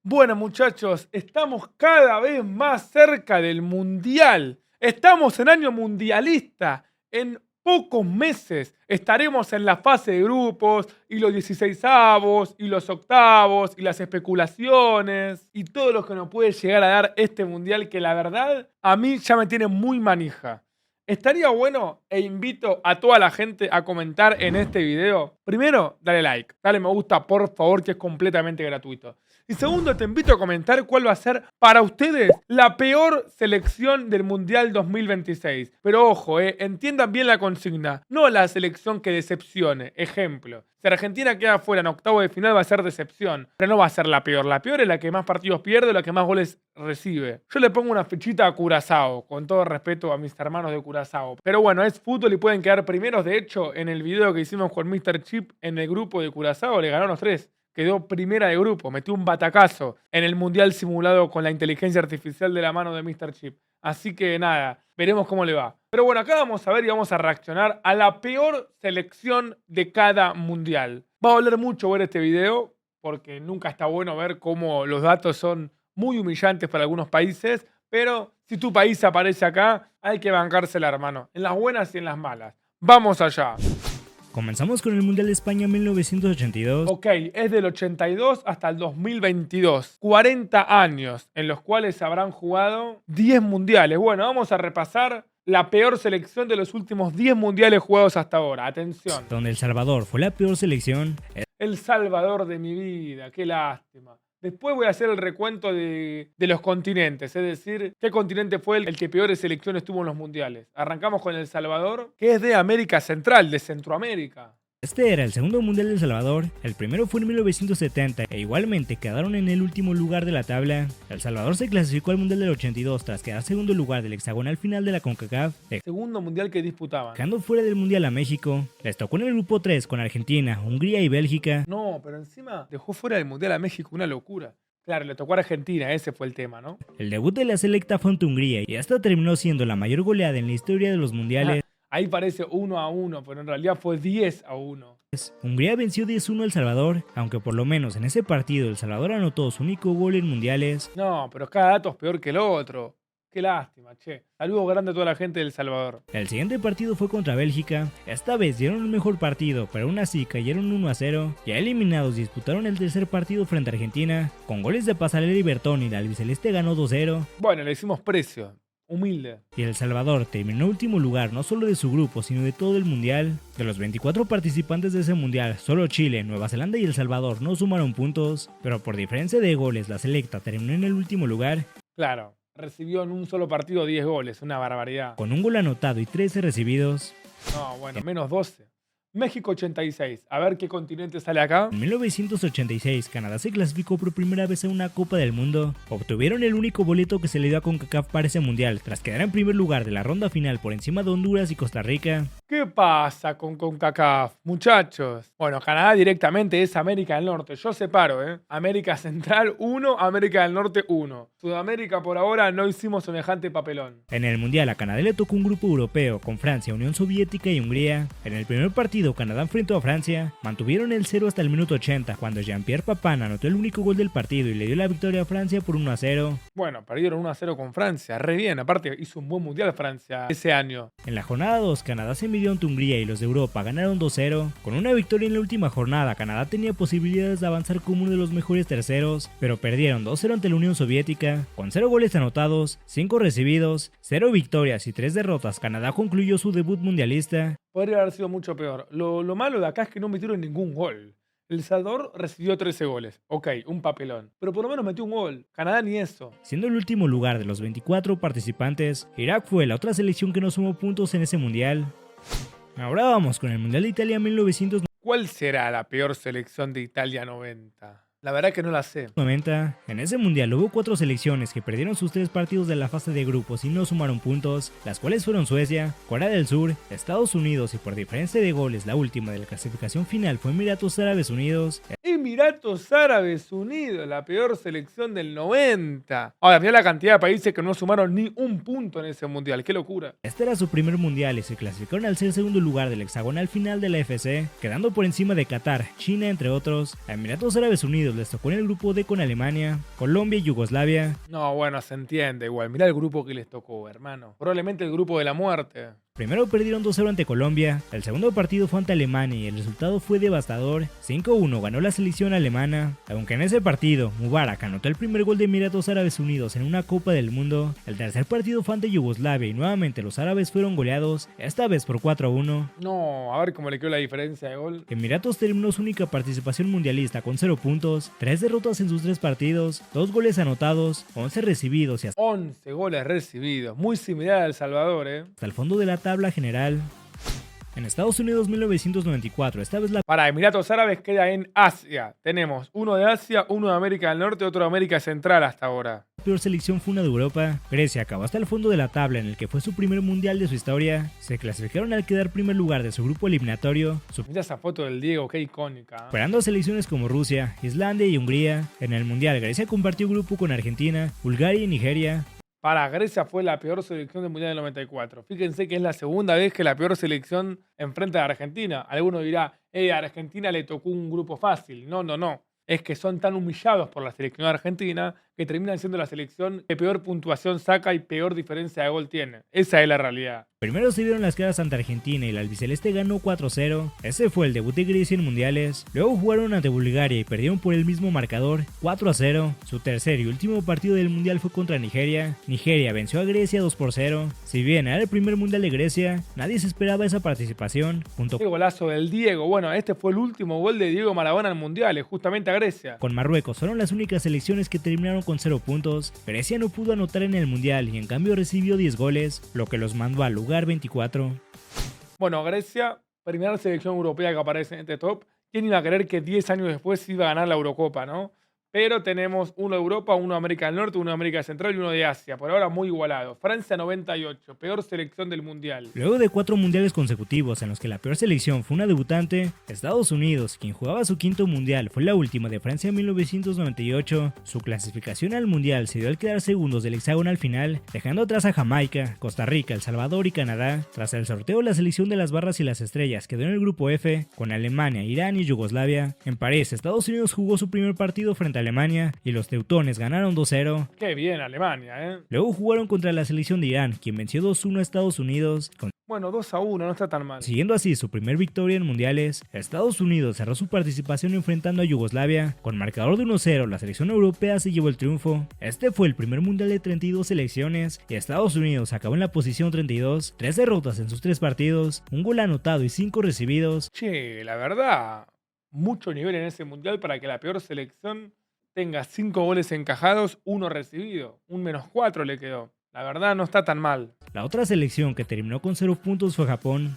Bueno, muchachos, estamos cada vez más cerca del Mundial. Estamos en año mundialista. En pocos meses estaremos en la fase de grupos y los 16avos y los octavos y las especulaciones y todo lo que nos puede llegar a dar este Mundial que la verdad a mí ya me tiene muy manija. Estaría bueno e invito a toda la gente a comentar en este video. Primero, dale like, dale me gusta por favor, que es completamente gratuito. Y segundo, te invito a comentar cuál va a ser para ustedes la peor selección del Mundial 2026. Pero ojo, entiendan bien la consigna. No la selección que decepcione. Ejemplo, si Argentina queda fuera en octavo de final va a ser decepción. Pero no va a ser la peor. La peor es la que más partidos pierde o la que más goles recibe. Yo le pongo una fichita a Curazao, con todo respeto a mis hermanos de Curazao. Pero bueno, es fútbol y pueden quedar primeros. De hecho, en el video que hicimos con Mr. Chip en el grupo de Curazao, le ganaron los 3. Quedó primera de grupo, metió un batacazo en el Mundial simulado con la inteligencia artificial de la mano de Mr. Chip. Así que nada, veremos cómo le va. Pero bueno, acá vamos a ver y vamos a reaccionar a la peor selección de cada Mundial. Va a doler mucho ver este video, porque nunca está bueno ver cómo los datos son muy humillantes para algunos países, pero si tu país aparece acá, hay que bancársela, hermano, en las buenas y en las malas. ¡Vamos allá! Comenzamos con el Mundial de España 1982. Ok, es del 82 hasta el 2022. 40 años en los cuales habrán jugado 10 mundiales. Bueno, vamos a repasar la peor selección de los últimos 10 mundiales jugados hasta ahora. Atención. Donde El Salvador fue la peor selección. El Salvador de mi vida, qué lástima. Después voy a hacer el recuento de los continentes, es decir, qué continente fue el que peores selecciones tuvo en los mundiales. Arrancamos con El Salvador, que es de América Central, de Centroamérica. Este era el segundo mundial de El Salvador, el primero fue en 1970 e igualmente quedaron en el último lugar de la tabla. El Salvador se clasificó al mundial del 82 tras quedar segundo lugar del hexagonal final de la CONCACAF, Segundo mundial que disputaban. dejando fuera del mundial a México. Les tocó en el grupo 3 con Argentina, Hungría y Bélgica. No, pero encima dejó fuera del mundial a México, una locura. Claro, le tocó a Argentina, ese fue el tema, ¿no? El debut de la selecta fue ante Hungría y esta terminó siendo la mayor goleada en la historia de los mundiales. Ahí parece 1-1, pero en realidad fue 10-1. Hungría venció 10-1 a El Salvador, aunque por lo menos en ese partido El Salvador anotó su único gol en mundiales. No, pero cada dato es peor que el otro. Qué lástima, che. Saludos grande a toda la gente de El Salvador. El siguiente partido fue contra Bélgica. Esta vez dieron un mejor partido, pero aún así cayeron 1-0. Ya eliminados disputaron el tercer partido frente a Argentina. Con goles de Pasarela y Bertoni, la albiceleste ganó 2-0. Bueno, le hicimos precio. Humilde. Y El Salvador terminó último lugar no solo de su grupo, sino de todo el mundial. De los 24 participantes de ese mundial, solo Chile, Nueva Zelanda y El Salvador no sumaron puntos, pero por diferencia de goles la selecta terminó en el último lugar. Claro, recibió en un solo partido 10 goles, una barbaridad. Con un gol anotado y 13 recibidos. No, bueno, menos 12. México 86. A ver qué continente sale acá. En 1986, Canadá se clasificó por primera vez a una Copa del Mundo. Obtuvieron el único boleto que se le dio a CONCACAF para ese mundial, tras quedar en primer lugar de la ronda final por encima de Honduras y Costa Rica. ¿Qué pasa con CONCACAF, muchachos? Bueno, Canadá directamente es América del Norte. Yo separo, América Central 1, América del Norte 1. Sudamérica por ahora no hicimos semejante papelón. En el mundial a Canadá le tocó un grupo europeo con Francia, Unión Soviética y Hungría. En el primer partido Canadá enfrentó a Francia, mantuvieron el 0 hasta el minuto 80 cuando Jean-Pierre Papin anotó el único gol del partido y le dio la victoria a Francia por 1-0. Bueno, perdieron 1-0 con Francia, re bien, aparte hizo un buen mundial Francia ese año. En la jornada 2 Canadá se midió ante Hungría y los de Europa ganaron 2-0. Con una victoria en la última jornada Canadá tenía posibilidades de avanzar como uno de los mejores terceros, pero perdieron 2-0 ante la Unión Soviética. Con 0 goles anotados, 5 recibidos, 0 victorias y 3 derrotas, Canadá concluyó su debut mundialista. Podría haber sido mucho peor. Lo malo de acá es que no metieron ningún gol. El Salvador recibió 13 goles. Ok, un papelón. Pero por lo menos metió un gol. Canadá ni eso. Siendo el último lugar de los 24 participantes, Irak fue la otra selección que no sumó puntos en ese mundial. Ahora vamos con el Mundial de Italia 1990. ¿Cuál será la peor selección de Italia 90? La verdad que no la sé. En ese mundial hubo 4 selecciones que perdieron sus 3 partidos de la fase de grupos y no sumaron puntos, las cuales fueron Suecia, Corea del Sur, Estados Unidos y por diferencia de goles la última de la clasificación final fue Emiratos Árabes Unidos. Emiratos Árabes Unidos, la peor selección del 90. Ahora, mirá la cantidad de países que no sumaron ni un punto en ese mundial. ¡Qué locura! Este era su primer mundial y se clasificaron al ser segundo lugar del hexagonal final de la FC, quedando por encima de Qatar, China entre otros. A Emiratos Árabes Unidos les tocó en el grupo D con Alemania, Colombia y Yugoslavia. No, bueno, se entiende igual. Mirá el grupo que les tocó, hermano. Probablemente el grupo de la muerte. Primero perdieron 2-0 ante Colombia, el segundo partido fue ante Alemania y el resultado fue devastador. 5-1 ganó la selección alemana, aunque en ese partido Mubarak anotó el primer gol de Emiratos Árabes Unidos en una Copa del Mundo. El tercer partido fue ante Yugoslavia y nuevamente los árabes fueron goleados, esta vez por 4-1. No, a ver cómo le quedó la diferencia de gol. Emiratos terminó su única participación mundialista con 0 puntos, 3 derrotas en sus 3 partidos, 2 goles anotados, 11 recibidos y hasta 11 goles recibidos. Muy similar a El Salvador, el fondo de la tabla general. En Estados Unidos 1994, esta vez la Para Emiratos Árabes queda en Asia. Tenemos uno de Asia, uno de América del Norte, otro de América Central hasta ahora. peor selección fue una de Europa. Grecia acabó hasta el fondo de la tabla en el que fue su primer mundial de su historia. Se clasificaron al quedar primer lugar de su grupo eliminatorio, Mira esa foto del Diego, qué icónica. superando a selecciones como Rusia, Islandia y Hungría. En el mundial, Grecia compartió grupo con Argentina, Bulgaria y Nigeria. Para Grecia fue la peor selección del Mundial del 94. Fíjense que es la segunda vez que la peor selección enfrenta a Argentina. Alguno dirá, a Argentina le tocó un grupo fácil. No, no, no. Es que son tan humillados por la selección argentina que terminan siendo la selección que peor puntuación saca y peor diferencia de gol tiene. Esa es la realidad. Primero se vieron las caras ante Argentina y la albiceleste ganó 4-0. Ese fue el debut de Grecia en mundiales. Luego jugaron ante Bulgaria y perdieron por el mismo marcador, 4-0. Su tercer y último partido del mundial fue contra Nigeria. Nigeria venció a Grecia 2-0. Si bien era el primer mundial de Grecia, nadie se esperaba esa participación. Junto Qué golazo del Diego. Bueno, este fue el último gol de Diego Maradona en mundiales, justamente a Grecia. con Marruecos fueron las únicas selecciones que terminaron con 0 puntos. Grecia no pudo anotar en el mundial y en cambio recibió 10 goles, lo que los mandó al lugar 24. Bueno, Grecia, primera selección europea que aparece en este top. ¿Quién iba a creer que 10 años después iba a ganar la Eurocopa, no? Pero tenemos uno de Europa, uno de América del Norte, uno de América Central y uno de Asia. Por ahora muy igualado. Francia 98, peor selección del Mundial. Luego de 4 mundiales consecutivos en los que la peor selección fue una debutante, Estados Unidos, quien jugaba su quinto mundial, fue la última de Francia en 1998. Su clasificación al mundial se dio al quedar segundos del hexagonal final, dejando atrás a Jamaica, Costa Rica, El Salvador y Canadá. Tras el sorteo, la selección de las barras y las estrellas quedó en el grupo F, con Alemania, Irán y Yugoslavia. En París, Estados Unidos jugó su primer partido frente a Alemania y los teutones ganaron 2-0. Qué bien Alemania, ¿eh? Luego jugaron contra la selección de Irán, quien venció 2-1 a Estados Unidos, Bueno, 2-1, no está tan mal. consiguiendo así su primer victoria en mundiales. Estados Unidos cerró su participación enfrentando a Yugoslavia. Con marcador de 1-0, la selección europea se llevó el triunfo. Este fue el primer mundial de 32 selecciones y Estados Unidos acabó en la posición 32, 3 derrotas en sus 3 partidos, un gol anotado y 5 recibidos. Che, la verdad, mucho nivel en ese mundial para que la peor selección tenga 5 goles encajados, 1 recibido. Un -4 le quedó. La verdad no está tan mal. La otra selección que terminó con 0 puntos fue Japón.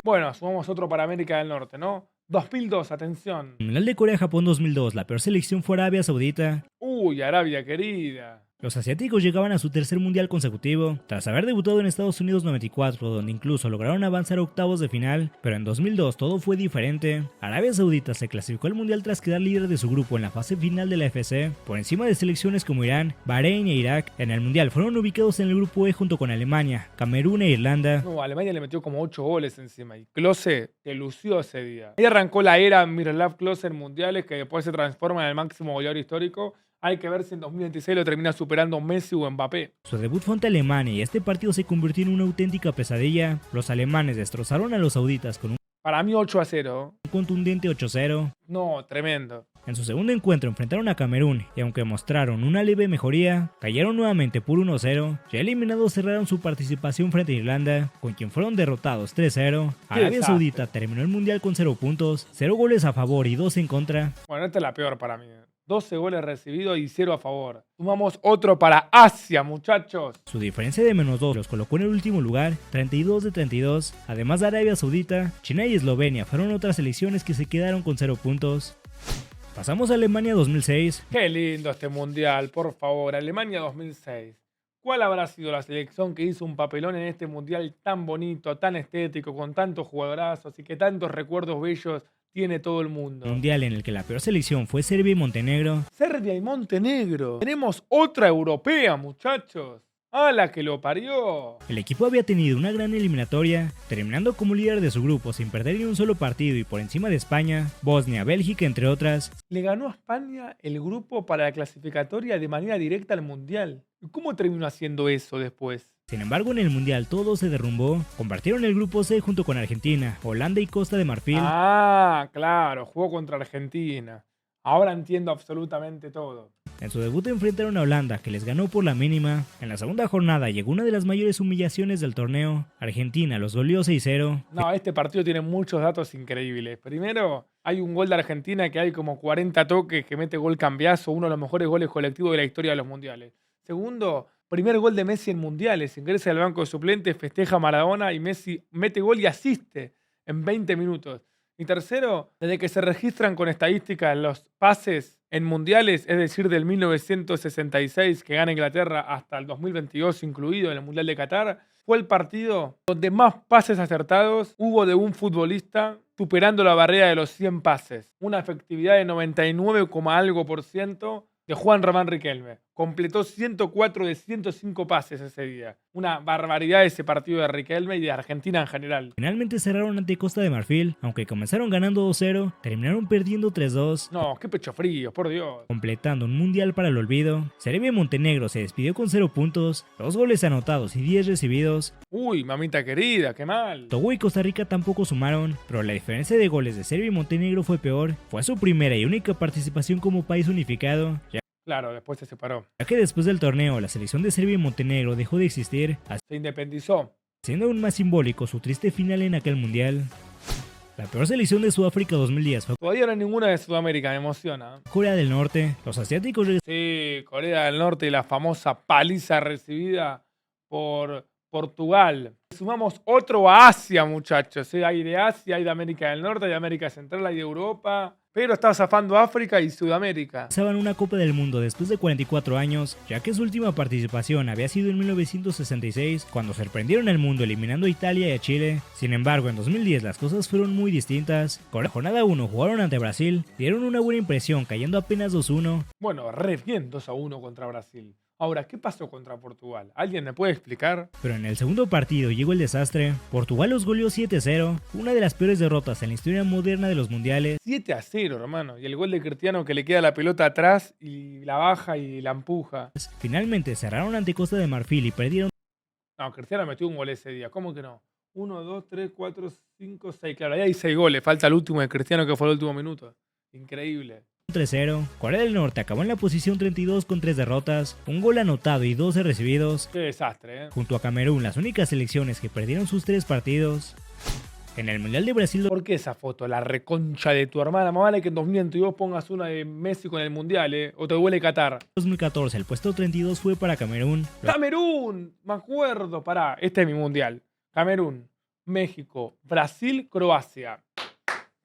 Bueno, sumamos otro para América del Norte, ¿no? 2002, atención. En el Mundial de Corea-Japón 2002, la peor selección fue Arabia Saudita. Uy, Arabia querida. Los asiáticos llegaban a su tercer mundial consecutivo, tras haber debutado en Estados Unidos 94, donde incluso lograron avanzar a octavos de final, pero en 2002 todo fue diferente. Arabia Saudita se clasificó al mundial tras quedar líder de su grupo en la fase final de la FC, por encima de selecciones como Irán, Bahrein e Irak. En el mundial fueron ubicados en el grupo E junto con Alemania, Camerún e Irlanda. No, Alemania le metió como 8 goles encima y Klose se lució ese día. Ahí arrancó la era Miroslav Klose en mundiales que después se transforma en el máximo goleador histórico. Hay que ver si en 2026 lo termina superando Messi o Mbappé. Su debut fue ante Alemania y este partido se convirtió en una auténtica pesadilla. Los alemanes destrozaron a los sauditas con un Para mí 8-0. contundente 8-0. No, tremendo. En su segundo encuentro enfrentaron a Camerún y aunque mostraron una leve mejoría, cayeron nuevamente por 1-0. Ya eliminados cerraron su participación frente a Irlanda, con quien fueron derrotados 3-0. Arabia desastre. Saudita terminó el mundial con 0 puntos, 0 goles a favor y 2 en contra. Bueno, esta es la peor para mí. 12 goles recibidos y 0 a favor. Sumamos otro para Asia, muchachos. Su diferencia de -2 los colocó en el último lugar, 32 de 32. Además de Arabia Saudita, China y Eslovenia fueron otras selecciones que se quedaron con 0 puntos. Pasamos a Alemania 2006. Qué lindo este mundial, por favor. Alemania 2006. ¿Cuál habrá sido la selección que hizo un papelón en este mundial tan bonito, tan estético, con tantos jugadorazos y que tantos recuerdos bellos tiene todo el mundo. Mundial en el que la peor selección fue Serbia y Montenegro. Serbia y Montenegro. Tenemos otra europea, muchachos. ¡Ah, la que lo parió! El equipo había tenido una gran eliminatoria, terminando como líder de su grupo sin perder ni un solo partido y por encima de España, Bosnia, Bélgica, entre otras. Le ganó a España el grupo para la clasificatoria de manera directa al Mundial. ¿Y cómo terminó haciendo eso después? Sin embargo, en el Mundial todo se derrumbó. Compartieron el grupo C junto con Argentina, Holanda y Costa de Marfil. Ah, claro, jugó contra Argentina. Ahora entiendo absolutamente todo. En su debut enfrentaron a Holanda, que les ganó por la mínima. En la segunda jornada llegó una de las mayores humillaciones del torneo. Argentina los goleó 6-0. No, este partido tiene muchos datos increíbles. Primero, hay un gol de Argentina que hay como 40 toques que mete gol cambiazo, uno de los mejores goles colectivos de la historia de los mundiales. Segundo, primer gol de Messi en mundiales. Ingresa al banco de suplentes, festeja a Maradona y Messi mete gol y asiste en 20 minutos. Y tercero, desde que se registran con estadísticas los pases en mundiales, es decir, del 1966 que gana Inglaterra hasta el 2022 incluido en el Mundial de Qatar, fue el partido donde más pases acertados hubo de un futbolista superando la barrera de los 100 pases. Una efectividad de 99, algo por ciento de Juan Román Riquelme. Completó 104 de 105 pases ese día. Una barbaridad ese partido de Riquelme y de Argentina en general. Finalmente cerraron ante Costa de Marfil, aunque comenzaron ganando 2-0, terminaron perdiendo 3-2. No, qué pecho frío, por Dios. Completando un mundial para el olvido. Serbia y Montenegro se despidió con 0 puntos, 2 goles anotados y 10 recibidos. Uy, mamita querida, qué mal. Togo y Costa Rica tampoco sumaron, pero la diferencia de goles de Serbia y Montenegro fue peor. Fue su primera y única participación como país unificado, Claro, después se separó. ya que después del torneo la selección de Serbia y Montenegro dejó de existir, Se independizó. haciendo aún más simbólico su triste final en aquel mundial. La peor selección de Sudáfrica 2010 fue Todavía no hay ninguna de Sudamérica, me emociona. Corea del Norte. Los asiáticos Sí, Corea del Norte y la famosa paliza recibida por Portugal. Sumamos otro a Asia, muchachos. Hay de Asia, hay de América del Norte, hay de América Central, hay de Europa. Pero está zafando África y Sudamérica. regresaban a una Copa del Mundo después de 44 años, ya que su última participación había sido en 1966, cuando sorprendieron al mundo eliminando a Italia y a Chile. Sin embargo, en 2010 las cosas fueron muy distintas. Con la jornada 1 jugaron ante Brasil, dieron una buena impresión cayendo apenas 2-1. Bueno, re bien 2-1 contra Brasil. Ahora, ¿qué pasó contra Portugal? ¿Alguien me puede explicar? Pero en el segundo partido llegó el desastre. Portugal los goleó 7-0, una de las peores derrotas en la historia moderna de los mundiales. 7-0, hermano. Y el gol de Cristiano que le queda la pelota atrás y la baja y la empuja. Finalmente cerraron ante Costa de Marfil y perdieron No, Cristiano metió un gol ese día. ¿Cómo que no? 1, 2, 3, 4, 5, 6. Claro, ahí hay 6 goles. Falta el último de Cristiano que fue el último minuto. Increíble. 3-0. Corea del Norte acabó en la posición 32 con 3 derrotas, un gol anotado y 12 recibidos. Qué desastre, ¿eh? Junto a Camerún, las únicas selecciones que perdieron sus 3 partidos. En el Mundial de Brasil ¿Por qué esa foto? La reconcha de tu hermana. Más vale que en 2022 pongas una de Messi con el Mundial, ¿eh? O te duele Qatar. 2014, el puesto 32 fue para Camerún. ¡Camerún! Me acuerdo. Pará, este es mi Mundial. Camerún, México, Brasil, Croacia.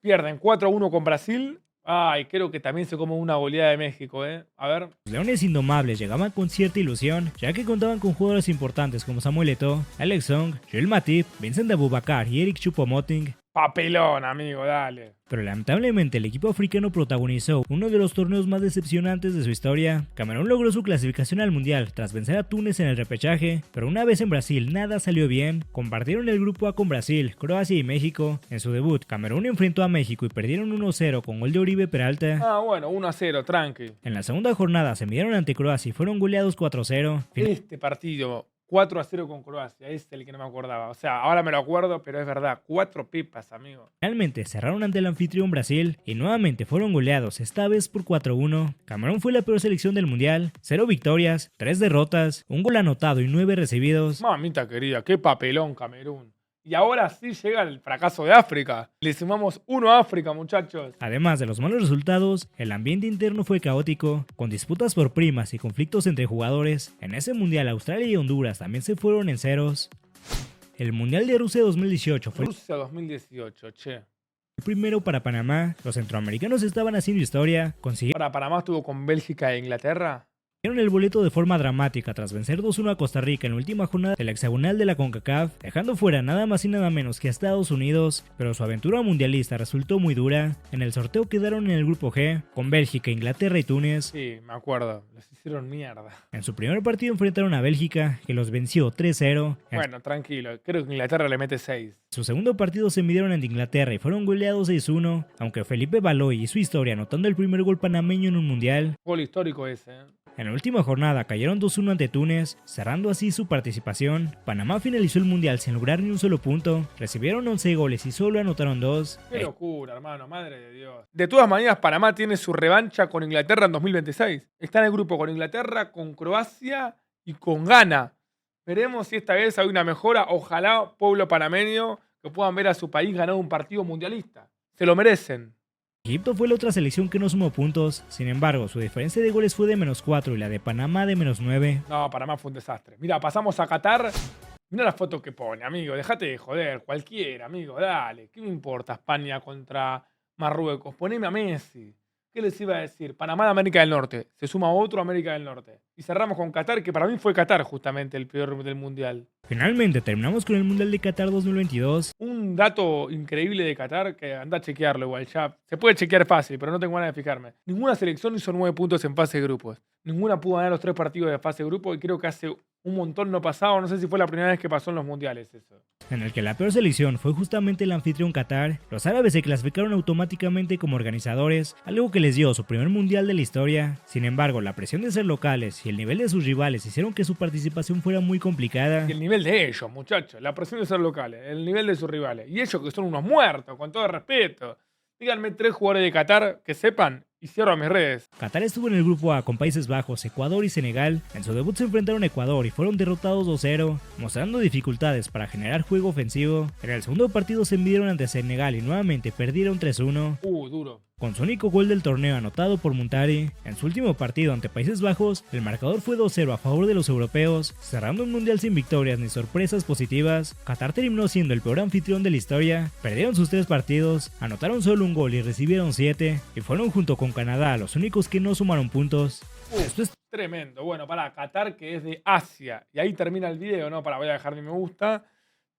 Pierden 4-1 con Brasil. Ay, creo que también se come una goleada de México, ¿eh? A ver. Los Leones Indomables llegaban con cierta ilusión, ya que contaban con jugadores importantes como Samuel Eto'o, Alex Song, Joel Matip, Vincent Aboubakar y Eric Choupo-Moting. Papelón, amigo, dale. Pero lamentablemente el equipo africano protagonizó uno de los torneos más decepcionantes de su historia. Camerún logró su clasificación al Mundial tras vencer a Túnez en el repechaje, pero una vez en Brasil nada salió bien. Compartieron el grupo A con Brasil, Croacia y México. En su debut, Camerún enfrentó a México y perdieron 1-0 con gol de Oribe Peralta. Ah, bueno, 1-0, tranqui. En la segunda jornada se midieron ante Croacia y fueron goleados 4-0. Este partido, 4-0 con Croacia, es el que no me acordaba. O sea, ahora me lo acuerdo, pero es verdad. 4 pipas, amigo. Finalmente cerraron ante el anfitrión Brasil y nuevamente fueron goleados, esta vez por 4-1. Camerún fue la peor selección del mundial, 0 victorias, 3 derrotas, un gol anotado y 9 recibidos. Mamita querida, qué papelón Camerún. Y ahora sí llega el fracaso de África. Le sumamos 1 a África, muchachos. Además de los malos resultados, el ambiente interno fue caótico, con disputas por primas y conflictos entre jugadores. En ese mundial Australia y Honduras también se fueron en ceros. El Mundial de Rusia 2018 fue Rusia 2018, che. el primero para Panamá. Los centroamericanos estaban haciendo historia, consiguieron Para Panamá estuvo con Bélgica e Inglaterra. Dieron el boleto de forma dramática tras vencer 2-1 a Costa Rica en la última jornada del hexagonal de la CONCACAF, dejando fuera nada más y nada menos que a Estados Unidos, pero su aventura mundialista resultó muy dura. En el sorteo quedaron en el grupo G, con Bélgica, Inglaterra y Túnez. Sí, me acuerdo, los hicieron mierda. En su primer partido enfrentaron a Bélgica, que los venció 3-0. Bueno, tranquilo, creo que Inglaterra le mete 6. Su segundo partido se midieron ante Inglaterra y fueron goleados 6-1, aunque Felipe Baloy hizo historia anotando el primer gol panameño en un mundial. Gol histórico ese, ¿eh? En la última jornada cayeron 2-1 ante Túnez, cerrando así su participación. Panamá finalizó el mundial sin lograr ni un solo punto, recibieron 11 goles y solo anotaron 2. Qué locura, hermano, madre de Dios. De todas maneras, Panamá tiene su revancha con Inglaterra en 2026. Está en el grupo con Inglaterra, con Croacia y con Ghana. Veremos si esta vez hay una mejora. Ojalá, pueblo panameño, que puedan ver a su país ganar un partido mundialista. Se lo merecen. Egipto fue la otra selección que no sumó puntos, sin embargo su diferencia de goles fue de -4 y la de Panamá de -9. No, Panamá fue un desastre. Mira, pasamos a Qatar. Mira la foto que pone, amigo. Dejate de joder, cualquiera, amigo. Dale. ¿Qué me importa España contra Marruecos? Poneme a Messi. ¿Qué les iba a decir? Panamá de América del Norte. Se suma otro América del Norte. Y cerramos con Qatar, que para mí fue Qatar justamente el peor del Mundial. Finalmente terminamos con el Mundial de Qatar 2022. Un dato increíble de Qatar, que anda a chequearlo igual ya. Se puede chequear fácil, pero no tengo ganas de fijarme. Ninguna selección hizo 9 puntos en fase de grupos. Ninguna pudo ganar los 3 partidos de fase de grupo y creo que hace un montón no pasaba. No sé si fue la primera vez que pasó en los mundiales eso. En el que la peor selección fue justamente el anfitrión Qatar. Los árabes se clasificaron automáticamente como organizadores, algo que les dio su primer mundial de la historia. Sin embargo, la presión de ser locales y el nivel de sus rivales hicieron que su participación fuera muy complicada. Y el nivel de ellos, muchachos. La presión de ser locales, el nivel de sus rivales. Y ellos que son unos muertos, con todo respeto. Díganme 3 jugadores de Qatar que sepan y cierro a mis redes. Qatar estuvo en el grupo A con Países Bajos, Ecuador y Senegal. En su debut se enfrentaron a Ecuador y fueron derrotados 2-0, mostrando dificultades para generar juego ofensivo. En el segundo partido se midieron ante Senegal y nuevamente perdieron 3-1. Duro. Con su único gol del torneo anotado por Muntari, en su último partido ante Países Bajos, el marcador fue 2-0 a favor de los europeos, cerrando un mundial sin victorias ni sorpresas positivas. Qatar terminó siendo el peor anfitrión de la historia, perdieron sus 3 partidos, anotaron solo un gol y recibieron 7, y fueron junto con Canadá los únicos que no sumaron puntos. Esto es tremendo. Bueno, para Qatar, que es de Asia, y ahí termina el video, ¿no? Voy a dejar mi me gusta.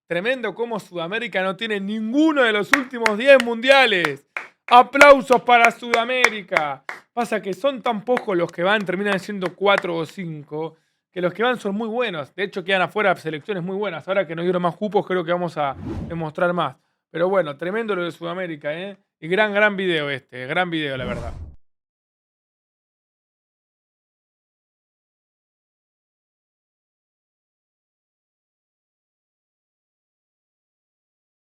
Tremendo como Sudamérica no tiene ninguno de los últimos 10 mundiales. ¡Aplausos para Sudamérica! Pasa que son tan pocos los que van, terminan siendo 4 o 5, que los que van son muy buenos. De hecho, quedan afuera selecciones muy buenas. Ahora que nos dieron más cupos, creo que vamos a demostrar más. Pero bueno, tremendo lo de Sudamérica, ¿eh? Y gran video este. Gran video, la verdad.